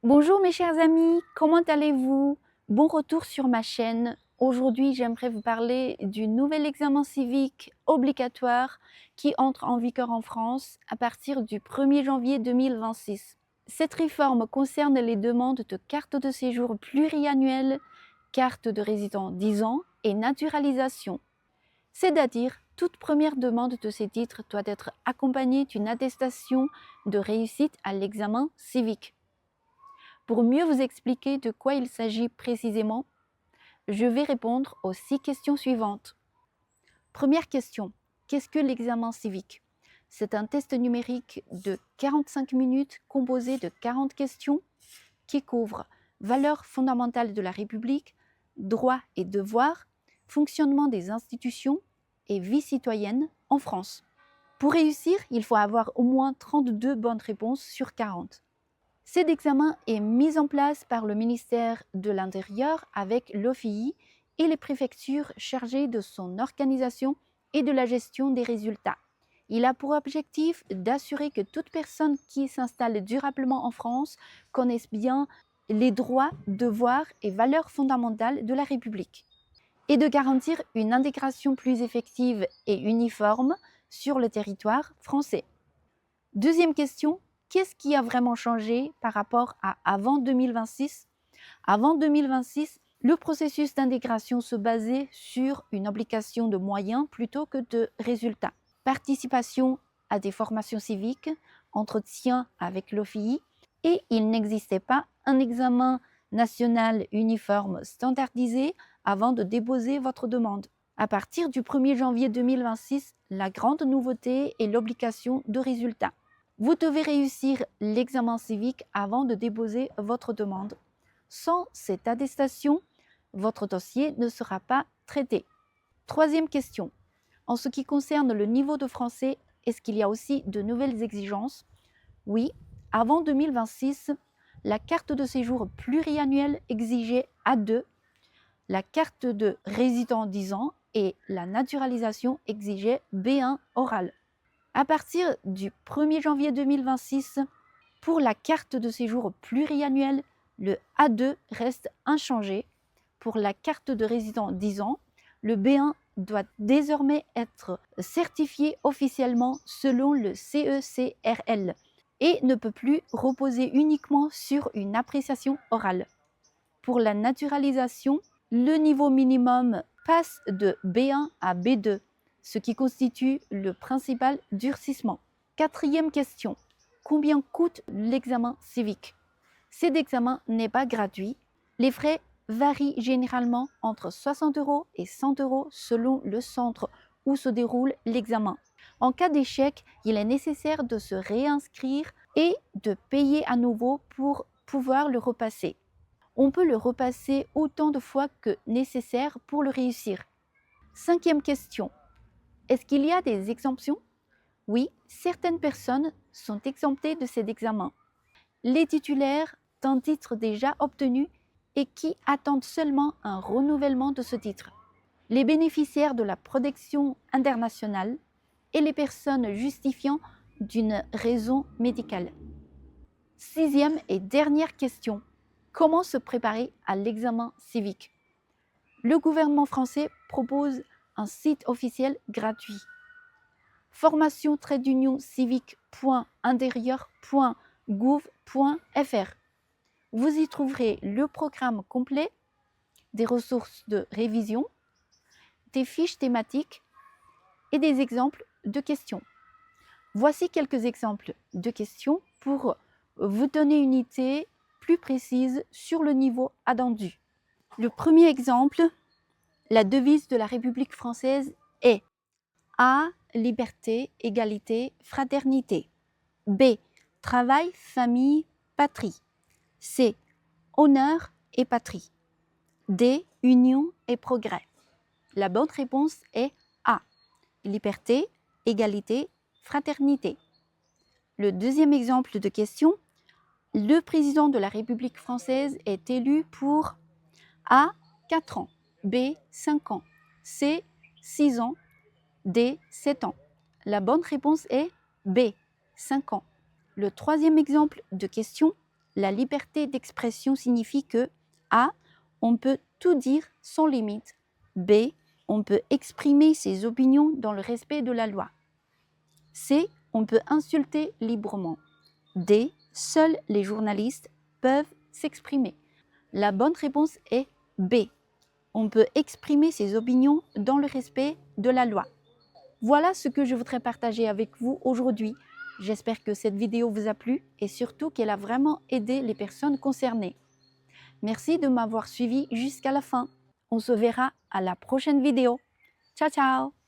Bonjour mes chers amis, comment allez-vous? Bon retour sur ma chaîne. Aujourd'hui, j'aimerais vous parler du nouvel examen civique obligatoire qui entre en vigueur en France à partir du 1er janvier 2026. Cette réforme concerne les demandes de carte de séjour pluriannuelle, carte de résident 10 ans et naturalisation. C'est-à-dire, toute première demande de ces titres doit être accompagnée d'une attestation de réussite à l'examen civique. Pour mieux vous expliquer de quoi il s'agit précisément, je vais répondre aux 6 questions suivantes. Première question, qu'est-ce que l'examen civique? C'est un test numérique de 45 minutes composé de 40 questions qui couvrent valeurs fondamentales de la République, droits et devoirs, fonctionnement des institutions et vie citoyenne en France. Pour réussir, il faut avoir au moins 32 bonnes réponses sur 40. Cet examen est mis en place par le ministère de l'Intérieur avec l'OFII et les préfectures chargées de son organisation et de la gestion des résultats. Il a pour objectif d'assurer que toute personne qui s'installe durablement en France connaisse bien les droits, devoirs et valeurs fondamentales de la République et de garantir une intégration plus effective et uniforme sur le territoire français. Deuxième question, qu'est-ce qui a vraiment changé par rapport à avant 2026? Avant 2026, le processus d'intégration se basait sur une obligation de moyens plutôt que de résultats. Participation à des formations civiques, entretien avec l'OFII, et il n'existait pas un examen national uniforme standardisé avant de déposer votre demande. À partir du 1er janvier 2026, la grande nouveauté est l'obligation de résultats. Vous devez réussir l'examen civique avant de déposer votre demande. Sans cette attestation, votre dossier ne sera pas traité. Troisième question. En ce qui concerne le niveau de français, est-ce qu'il y a aussi de nouvelles exigences? Oui, avant 2026, la carte de séjour pluriannuelle exigeait A2, la carte de résident 10 ans et la naturalisation exigeait B1 oral. À partir du 1er janvier 2026, pour la carte de séjour pluriannuelle, le A2 reste inchangé. Pour la carte de résident 10 ans, le B1 doit désormais être certifié officiellement selon le CECRL et ne peut plus reposer uniquement sur une appréciation orale. Pour la naturalisation, le niveau minimum passe de B1 à B2, ce qui constitue le principal durcissement. Quatrième question, combien coûte l'examen civique? Cet examen n'est pas gratuit. Les frais varient généralement entre 60 € et 100 € selon le centre où se déroule l'examen. En cas d'échec, il est nécessaire de se réinscrire et de payer à nouveau pour pouvoir le repasser. On peut le repasser autant de fois que nécessaire pour le réussir. Cinquième question. Est-ce qu'il y a des exemptions? Oui, certaines personnes sont exemptées de cet examen. Les titulaires d'un titre déjà obtenu et qui attendent seulement un renouvellement de ce titre. Les bénéficiaires de la protection internationale et les personnes justifiant d'une raison médicale. Sixième et dernière question. Comment se préparer à l'examen civique? Le gouvernement français propose un site officiel gratuit. formation-civique.intérieur.gouv.fr. Vous y trouverez le programme complet, des ressources de révision, des fiches thématiques et des exemples de questions. Voici quelques exemples de questions pour vous donner une idée plus précise sur le niveau attendu. Le premier exemple, la devise de la République française est A. Liberté, égalité, fraternité. B. Travail, famille, patrie. C. Honneur et patrie. D. Union et progrès. La bonne réponse est A. Liberté, égalité, fraternité. Le deuxième exemple de question, le président de la République française est élu pour A. 4 ans, B. 5 ans, C. 6 ans, D. 7 ans. La bonne réponse est B. 5 ans. Le troisième exemple de question, la liberté d'expression signifie que A. On peut tout dire sans limite. B. On peut exprimer ses opinions dans le respect de la loi. C. On peut insulter librement. D. Seuls les journalistes peuvent s'exprimer. La bonne réponse est B. On peut exprimer ses opinions dans le respect de la loi. Voilà ce que je voudrais partager avec vous aujourd'hui. J'espère que cette vidéo vous a plu et surtout qu'elle a vraiment aidé les personnes concernées. Merci de m'avoir suivi jusqu'à la fin. On se verra à la prochaine vidéo. Ciao, ciao!